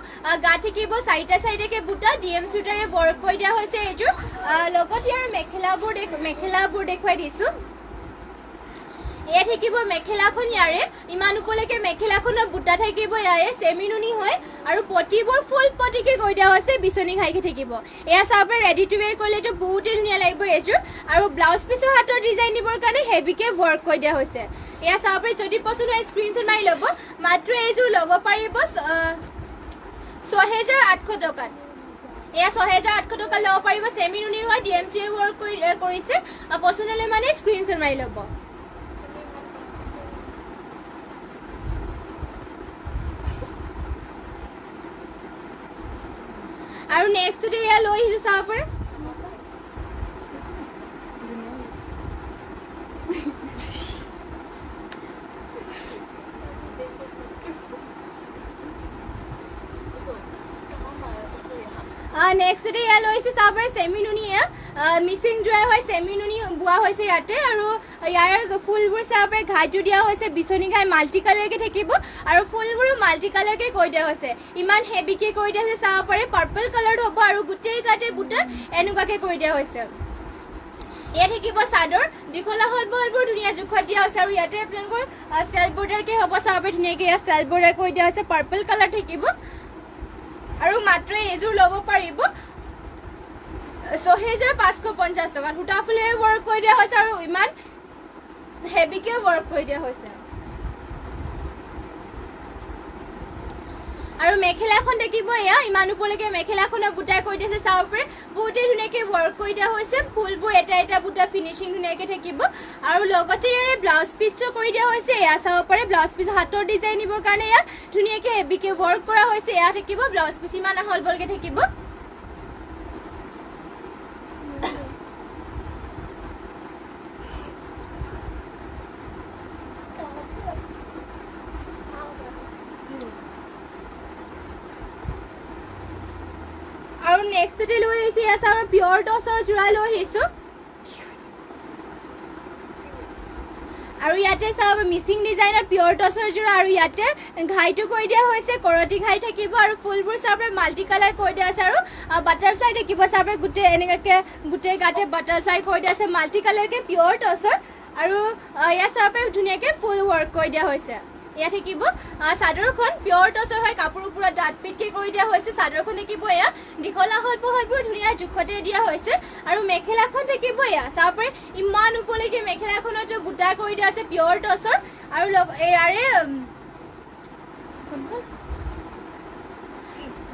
গা থাকিব চাৰিটা চাৰিটাকে বুটা ডিএম চুটাৰে ৱৰ্ক কৰি দিয়া হৈছে এইযোৰ লগত ইয়াৰ মেখেলাবোৰ দেখুৱাই দিছো এয়া থাকিব মেখেলাখন ইয়াৰে ইমান ওপৰলৈকে মেখেলাখনৰ বুটা থাকিব ইয়াৰে চেমিনুনি হয় আৰু পটিবোৰ ফুল পটিকে কৰি দিয়া হৈছে বিচনী ঘাইকে থাকিব এয়া চাব ৰেডি টু ৱেৰ কৰিলেতো বহুতেই ধুনীয়া লাগিব এইযোৰ আৰু ব্লাউজ পিছৰ হাতৰ ডিজাইন দিবৰ কাৰণে হেভিকে ৱৰ্ক কৰি দিয়া হৈছে এয়া চাব যদি পচন্দ হয় স্ক্ৰীনশ্বট মাৰি ল'ব মাত্ৰ এইযোৰ ল'ব পাৰিব 6,800 টকাত এয়া 6,800 টকা ল'ব পাৰিব চেমিনুনিৰ হয় ডিএমচিয়ে ৱৰ্ক কৰিছে পচন্দ হ'লে মানে স্ক্ৰীনশ্বট মাৰি ল'ব আৰু নেক্সটতে এয়া লৈ আহিছো চাব পাৰে নেক্সটতে এয়া লৈ আহিছো চাব পাৰে চেমিনুনি মিচিং যোৰা হয় চেমিনুনি বোৱা হৈছে ইয়াতে আৰু ইয়াৰ ফুলবোৰ চাব পাৰে ঘাইটো দিয়া হৈছে বিচনী ঘাই মাল্টি কালাৰকে থাকিব আৰু ফুলবোৰো মাল্টি কালাৰকে কৰি দিয়া হৈছে ইমান হেভিকে কৰি দিয়া হৈছে চাব পাৰে পাৰ্পল কালাৰত হ'ব আৰু গোটেই গাতে বুটা এনেকুৱাকে কৰি দিয়া হৈছে এয়া থাকিব চাদৰ দীঘলা হলবোৰ ধুনীয়া জোখত দিয়া হৈছে আৰু ইয়াতে আপোনালোকৰ চেল্ফ বৰ্ডাৰকে হ'ব চাব পাৰে ধুনীয়াকে ইয়াত চেল্ফ বৰ্ডাৰ কৰি দিয়া হৈছে পাৰ্পল কালাৰ থাকিব আৰু মাত্ৰ এইযোৰ ল'ব পাৰিব 6,550 টকা সূতা ফুলেৰে ৱৰ্ক কৰি দিয়া হৈছে আৰু ইমান হেভিকে ৱৰ্ক কৰি দিয়া হৈছে আৰু মেখেলাখন দেখিব এয়া ইমান ওপৰলৈকে মেখেলাখনৰ বুটাই কৰি দিছে চাব পাৰে বহুতেই ধুনীয়াকে ৱৰ্ক কৰি দিয়া হৈছে ফুলবোৰ এটা এটা বুটা ফিনিচিং ধুনীয়াকে থাকিব আৰু লগতে ইয়াৰে ব্লাউজ পিচটো কৰি দিয়া হৈছে এয়া চাব পাৰে ব্লাউজ পিচ হাতৰ ডিজাইন দিবৰ কাৰণে এয়া ধুনীয়াকে হেভিকে ৱৰ্ক কৰা হৈছে এয়া থাকিব ব্লাউজ পিচ ইমান আহল বলকে থাকিব আৰু নেক্সটতে লৈ আহিছো ইয়াত আৰু পিয়ৰ টছৰ যোৰা লৈ আহিছো আৰু ইয়াতে চাব মিচিং ডিজাইনৰ পিয়ৰ টছৰ যোৰা আৰু ইয়াতে ঘাইটো কৰি দিয়া হৈছে কৰতি ঘাই থাকিব আৰু ফুলবোৰ চাব মাল্টি কালাৰ কৰি দিয়া আছে আৰু বাটাৰফ্লাই থাকিব চাব গোটেই এনেকুৱাকে গোটেই গাতে বাটাৰফ্লাই কৰি দিয়া আছে মাল্টি কালাৰকে পিয়ৰ টছৰ আৰু ইয়াত চাব ধুনীয়াকে ফুল ৱৰ্ক কৰি দিয়া হৈছে এয়া থাকিব চাদৰখন পিয়ৰ টছৰ হয় কাপোৰ ওপৰত ডাঠ পিটকে কৰি দিয়া হৈছে চাদৰখন থাকিব এয়া দীঘলা হলবোৰ ধুনীয়া জোখতে দিয়া হৈছে আৰু মেখেলাখন থাকিব এয়া চাব পাৰে ইমান ওপৰলৈকে মেখেলাখনত বুটা কৰি দিয়া আছে পিয়ৰ টছৰ আৰু ইয়াৰে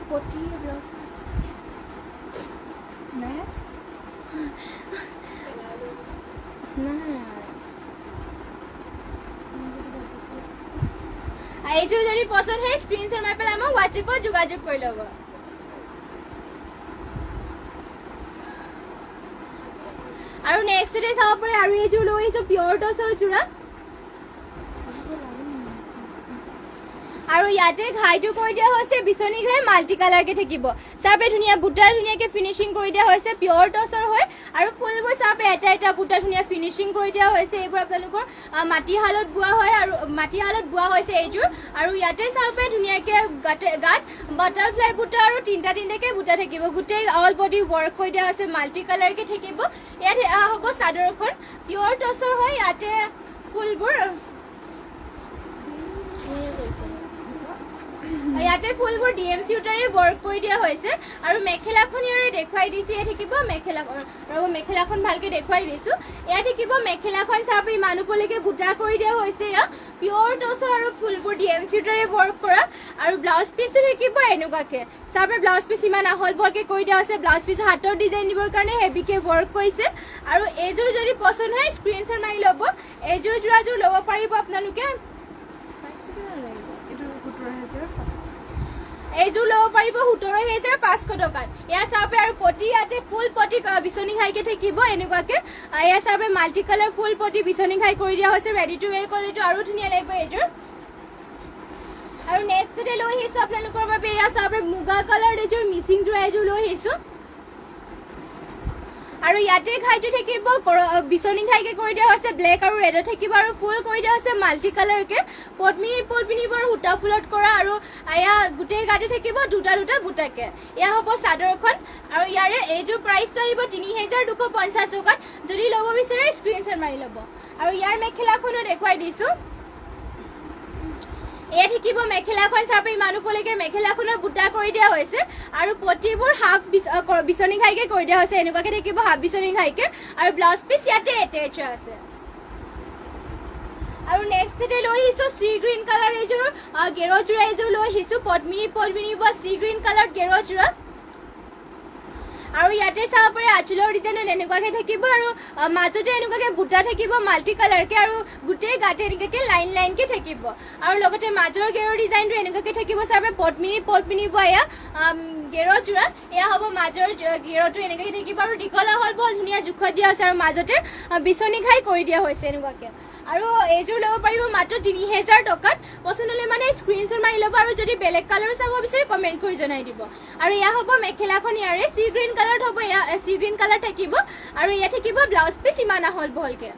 পটি ব্লাউজ এইযোৰ যদি পচন্দ হয় স্ক্ৰীনশ্বট মাৰি পেলাই আমাক হোৱাটছএপত যোগাযোগ কৰি ল'ব আৰু নেক্সটতে চাব পাৰে আৰু এইযোৰ লৈ আহিছো পিয়ৰ টছৰ যোৰা আৰু ইয়াতে ঘাইটো কৰি দিয়া হৈছে বিচনী ঘাই মাল্টি কালাৰকে থাকিব চাপে ধুনীয়া বুটা ধুনীয়াকে ফিনিচিং কৰি দিয়া হৈছে পিয়ৰ টছৰ হয় আৰু ফুলবোৰ চাপে এটা এটা বুটা ধুনীয়া ফিনিচিং কৰি দিয়া হৈছে এইবোৰ আপোনালোকৰ মাটিশালত বোৱা হয় আৰু মাটিশালত বোৱা হৈছে এইযোৰ আৰু ইয়াতে চাপে ধুনীয়াকে গাত বাটাৰফ্লাই বুটা আৰু তিনটাকে বুটা থাকিব গোটেই অল বডি ৱৰ্ক কৰি দিয়া হৈছে মাল্টি কালাৰকে থাকিব ইয়াত হ'ব চাদৰখন পিয়ৰ টছৰ হয় ইয়াতে ফুলবোৰ ইয়াতে ফুলবোৰ ডিএমচি সূতাৰে ৱৰ্ক কৰি দিয়া হৈছে আৰু মেখেলাখন ইয়াৰে দেখুৱাই দিছে এ থাকিব মেখেলাখন আৰু মেখেলাখন ভালকে দেখুৱাই দিছো এ থাকিব মেখেলাখন চাপে মানুপলৈকে বুটা কৰি দিয়া হৈছে ইয়া পিওৰ টছৰ আৰু ফুলবোৰ ডিএমচি সূতাৰে ৱৰ্ক কৰা আৰু ব্লাউজ পিসটো থাকিব এনেকুৱাকে চাপে ব্লাউজ পিস ইমান আহল বৰকে কৰি দিয়া হৈছে ব্লাউজ পিস হাতৰ ডিজাইন দিবৰ কাৰণে হেভিকে ৱৰ্ক কৰিছে আৰু এযোৰ যদি পছন্দ হয় স্ক্ৰিনশ্বট মাৰি ল'ব এযোৰ যোৰাযোৰ ল'ব পাৰিব আপোনালোকে এইযোৰ ল'ব পাৰিব 17,500 টকাত এয়া চাপে আৰু পটি ইয়াতে ফুল পটি বিচনি খাইকে থাকিব এনেকুৱাকে এয়া চাপে মাল্টি কালাৰ ফুল পটি বিচনি খাই কৰি দিয়া হৈছে ৰেডি টু ৱেৰ কোৱালিটি আৰু ধুনীয়া লাগিব এইযোৰ আৰু নেক্সট ডে লৈ আহিছো আপোনালোকৰ বাবে এয়া চাপে মুগা কালাৰ এযোৰ মিচিং যোৰা এযোৰ লৈ আহিছো আৰু ইয়াতে খাইটো থাকিব বিচনি খাইকে কৰি দিয়া হৈছে ব্লেক আৰু ৰেড থাকিব আৰু ফুল কৰি দিয়া হৈছে মাল্টি কালাৰকে পদ্মিনীবোৰ সূতা ফুলত কৰা আৰু এয়া গোটেই গাতে থাকিব দুটা দুটা বুটাকে এয়া হ'ব চাদৰখন আৰু ইয়াৰে এইযোৰ প্ৰাইচটো আহিব 3,250 টকাত যদি ল'ব বিচাৰে স্ক্ৰিনশ্বট মাৰি ল'ব আৰু ইয়াৰ মেখেলাখনো দেখুৱাই দিছো এয়া থাকিব মেখেলাখন চাপে মানুপলৈকে মেখেলাখনৰ বুটা কৰি দিয়া হৈছে আৰু পটিবোৰ হাফ বিচনি খাইকে কৰি দিয়া হৈছে এনেকুৱাকে থাকিব হাফ বিচনি খাইকে আৰু ব্লাউজ পিস ইয়াতে এটেচ আছে আৰু নেক্সট ডে লৈ আহিছো সি গ্ৰীণ কালাৰ এযোৰ গেৰো যোৰা এযোৰ লৈ আহিছো পদ্মিনী বা সি গ্ৰীণ কালাৰ গেৰো যোৰা আৰু ইয়াতে চাব পাৰে আঁচলৰ ডিজাইনত এনেকুৱাকে থাকিব আৰু মাজতে এনেকুৱাকে বুটা থাকিব মাল্টি কালাৰকে আৰু গোটেই গাতে এনেকুৱাকে লাইন লাইনকে থাকিব আৰু লগতে মাজৰ গেৰৰ ডিজাইনটো এনেকুৱাকে থাকিব চাবে পদ্মিনী বয়া গেৰো যোৰা এয়া হ'ব মাজৰ গেৰটো এনেকুৱাকে থাকিব আৰু দীঘলা হ'ল বৰ ধুনীয়া জোখত দিয়া হৈছে আৰু মাজতে বিচনি খাই কৰি দিয়া হৈছে এনেকুৱাকে আৰু এইযোৰ ল'ব পাৰিব মাত্ৰ 3,000 টকাত পছন্দ হ'লে মানে স্ক্ৰিনশ্বট মাৰি ল'ব আৰু যদি বেলেগ কালাৰ চাব বিচাৰে কমেণ্ট কৰি জনাই দিব আৰু এয়া হ'ব মেখেলাখন ইয়াৰে সি গ্ৰীণ কালাৰ হ'ব এয়া সি গ্ৰীণ কালাৰ থাকিব আৰু এয়া থাকিব ব্লাউজ পিস ইমান আহল বহলকে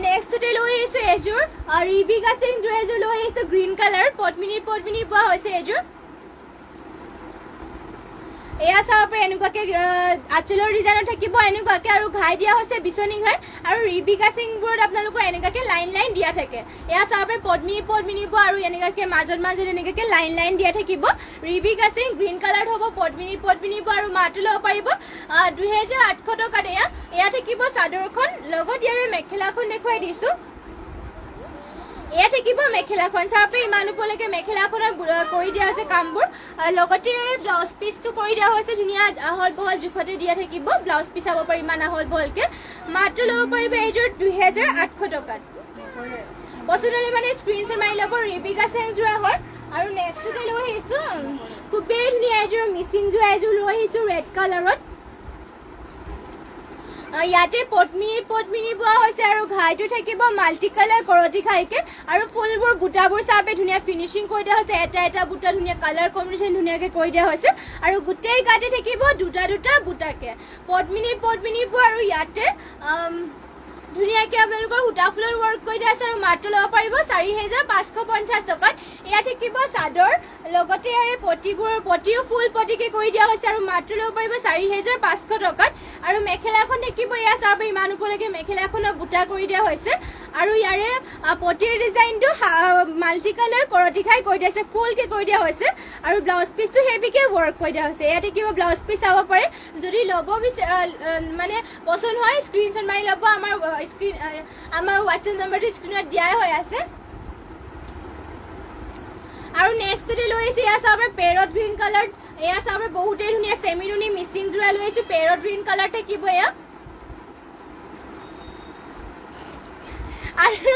নেক্সট ডে লৈ আহিছো এযোৰ ৰিবিকা সিং এযোৰ লৈ আহিছো গ্ৰীণ কালাৰ পদ্মিনী পোৱা হৈছে এযোৰ এয়া চাব পাৰে এনেকুৱাকে আঁচলৰ ডিজাইনত থাকিব এনেকুৱাকে আৰু ঘাই দিয়া হৈছে বিচনি ঘাই আৰু ৰিবিকা সিংবোৰত আপোনালোকৰ এনেকুৱাকে লাইন লাইন দিয়া থাকে এয়া চাব পাৰে পদ্মিনী আৰু এনেকুৱাকে মাজত এনেকুৱাকে লাইন লাইন দিয়া থাকিব ৰিবিকা সিং গ্ৰীণ কালাৰ হ'ব পদ্মিনী আৰু মাটো ল'ব পাৰিব 2,800 টকাত এয়া থাকিব চাদৰখন লগত ইয়াৰে মেখেলাখন দেখুৱাই দিছো এয়া থাকিব মেখেলাখন চাপে ইমান উপলৈকে মেখেলাখনৰ কৰি দিয়া হৈছে কামবোৰ লগতে ব্লাউজ পিসটো কৰি দিয়া হৈছে ধুনীয়া আহল বহল জোখতে দিয়া থাকিব ব্লাউজ পিস চাব পাৰি ইমান আহল বহলকে মাত্ৰ ল'ব পাৰিব এইযোৰ 2,800 টকাত পছন্দ হ'লে মানে স্ক্ৰিনশ্বট মাৰি ল'ব ৰিবিকা সিং যোৰা হয় আৰু নেক্সট ডে লৈ আহিছো খুবেই ধুনীয়া এযোৰ মিচিং যোৰা এযোৰ লৈ আহিছো ৰেড কালাৰত ইয়াতে পদ্মিনী বোৱা হৈছে আৰু ঘাইটো থাকিব মাল্টি কালাৰ কৰতি খাইকে আৰু ফুলবোৰ বুটাবোৰ চাপে ধুনীয়া ফিনিচিং কৰি দিয়া হৈছে এটা বুটা ধুনীয়া কালাৰ কম্বিনেশ্যন ধুনীয়াকে কৰি দিয়া হৈছে আৰু গোটেই গাতে থাকিব দুটা বুটাকে পদ্মিনী বোৱা আৰু ইয়াতে ধুনীয়াকে আপোনালোকৰ সূতা ফুলৰ ৱৰ্ক কৰি দিয়া আছে আৰু মাত্ৰ ল'ব পাৰিব 4,550 টকাত এয়া থাকিব চাদৰ লগতে ইয়াৰে পটিও ফুল পটিকে কৰি দিয়া হৈছে আৰু মাত্ৰ ল'ব পাৰিব 4,500 টকাত আৰু মেখেলাখন দেখিব এয়া চাব ইমান উপলৈকে মেখেলাখনৰ বুটা কৰি দিয়া হৈছে আৰু ইয়াৰে পটিৰ ডিজাইনটো মাল্টি কালাৰ কৰতি খাই কৰি দিয়া হৈছে ফুলকে কৰি দিয়া হৈছে আৰু ব্লাউজ পিসটো হেভিকে ৱৰ্ক কৰি দিয়া হৈছে এয়া থাকিব ব্লাউজ পিস চাব পাৰে যদি ল'ব মানে পছন্দ হয় স্ক্ৰিনশ্বট মাৰি ল'ব আমাৰ হোৱাটছএপ নম্বৰটো স্ক্ৰিনত দিয়াই হৈ আছে আৰু নেক্সট ডে লৈ আহিছো এয়া চাব পেৰট গ্ৰীণ কালাৰ এয়া চাব বহুতেই ধুনীয়া চেমিনুনি মিচিং যোৰা লৈ আহিছো পেৰট গ্ৰীণ কালাৰ থাকিব এয়া আৰু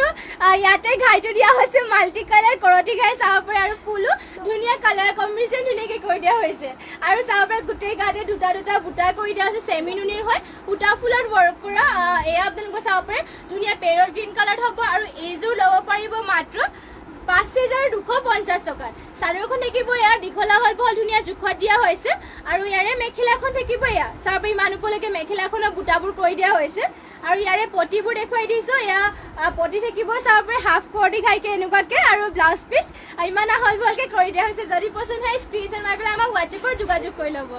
ইয়াতে ঘাইটো দিয়া হৈছে মাল্টি কালাৰ কৰতি ঘাই চাব পাৰে আৰু ফুলো ধুনীয়া কালাৰ কম্বিনেশ্যন ধুনীয়াকে কৰি দিয়া হৈছে আৰু চাব পাৰে গোটেই গাতে দুটা বুটা কৰি দিয়া হৈছে চেমিনুনিৰ হয় সূতা ফুলত ৱৰ্ক কৰা এয়া আপোনালোকে চাব পাৰে ধুনীয়া পেৰট গ্ৰীণ কালাৰ হ'ব আৰু এইযোৰ ল'ব পাৰিব মাত্ৰ 5,250 টকাত চাদৰখন থাকিব ইয়াৰ দীঘলা হ'ল বৰ ধুনীয়া জোখত দিয়া হৈছে আৰু ইয়াৰে মেখেলাখন থাকিব এয়া চাব ইমান উপলৈকে মেখেলাখনৰ বুটাবোৰ কৰি দিয়া হৈছে আৰু ইয়াৰে পটিবোৰ দেখুৱাই দিছো এয়া পটি থাকিব চাব হাফ কৰতি খাইকে এনেকুৱাকে আৰু ব্লাউজ পিস ইমান আহল বহলকে কৰি দিয়া হৈছে যদি পছন্দ হয় স্ক্ৰিনশ্বট মাৰি পেলাই আমাক হোৱাটছএপত যোগাযোগ কৰি ল'ব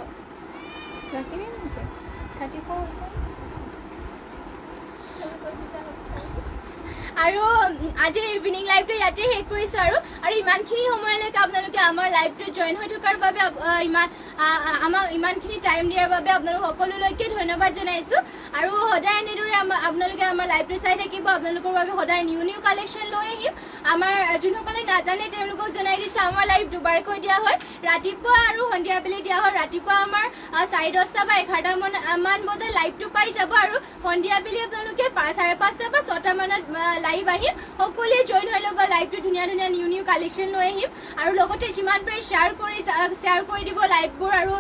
আৰু আজিৰ ইভিনিং লাইভটো ইয়াতে শেষ কৰিছো আৰু ইমানখিনি সময়লৈকে আপোনালোকে আমাৰ লাইভটো জইন হৈ থকাৰ বাবে আমাক ইমানখিনি টাইম দিয়াৰ বাবে আপোনালোক সকলোলৈকে ধন্যবাদ জনাইছো আৰু সদায় এনেদৰে আপোনালোকে আমাৰ লাইভটো চাই থাকিব আপোনালোকৰ বাবে সদায় নিউ নিউ কালেকশ্যন লৈ আহিম আমাৰ যোনসকলে নাজানে তেওঁলোকক জনাই দিছো আমাৰ লাইভ দুবাৰকৈ দিয়া হয় ৰাতিপুৱা আৰু সন্ধিয়া বেলি দিয়া হয় ৰাতিপুৱা আমাৰ 10:30 বা 11 মান বজাত লাইভটো পাই যাব আৰু সন্ধিয়া বেলি আপোনালোকে 5:30 বা 6টা মানত লাইভ আহিম সকলোৱে জইন হৈ ল'ব লাইভটো ধুনীয়া ধুনীয়া নিউ নিউ কালেকশ্যন লৈ আহিম আৰু লগতে যিমান পাৰে শ্বেয়াৰ কৰি দিব লাইভবোৰ আৰু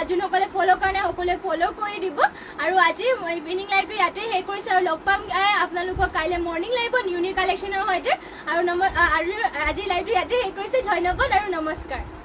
যোনসকলে ফ'ল' কাৰণে সকলোৱে ফ'ল' কৰি দিব আৰু আজি ইভিনিং লাইভটো ইয়াতে শেষ কৰিছো আৰু লগ পাম আপোনালোকক কাইলৈ মৰ্ণিং লাইভত নিউ নিউ কালেকশ্যনৰ সৈতে আৰু আজি লাইভটো ইয়াতে শেষ কৰিছো ধন্যবাদ আৰু নমস্কাৰ